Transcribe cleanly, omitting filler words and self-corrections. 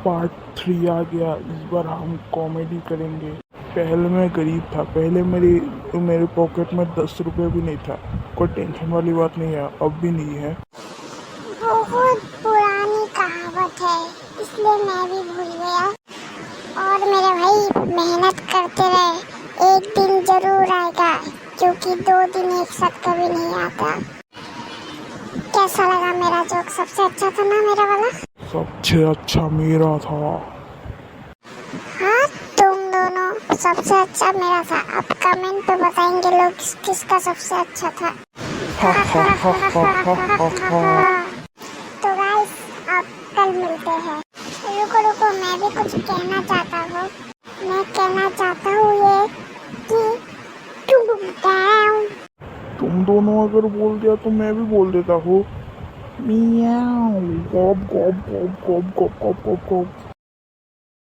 Part 3 आ गया। इस बार हम कॉमेडी करेंगे। पहले मैं गरीब था, पहले मेरे पॉकेट में 10 रुपये भी नहीं था। कोई टेंशन वाली बात नहीं है, अब भी नहीं है। बहुत पुरानी कहावत है, इसलिए मैं भी भूल गया। और मेरे भाई मेहनत करते रहे, एक दिन जरूर आएगा, क्योंकि 2 दिन एक साथ कभी नहीं आता। कैसा लगा मेरा जोक? सबसे अच्छा था ना मेरा वाला? सबसे अच्छा मेरा था। हाँ, तुम दोनों सबसे अच्छा मेरा था। अब कमेंट पे बताएंगे लोग किसका सबसे अच्छा था। हा हा हा हा हा हा हा। तो गाइस, अब कल मिलते हैं। रुको रुको, मैं भी कुछ कहना चाहता हूँ। मैं कहना चाहता हूँ ये कि तुम दोनों अगर बोल दिया तो मैं भी बोल देता हूँ। Miao, gob gob gob gob gob gob gob gob.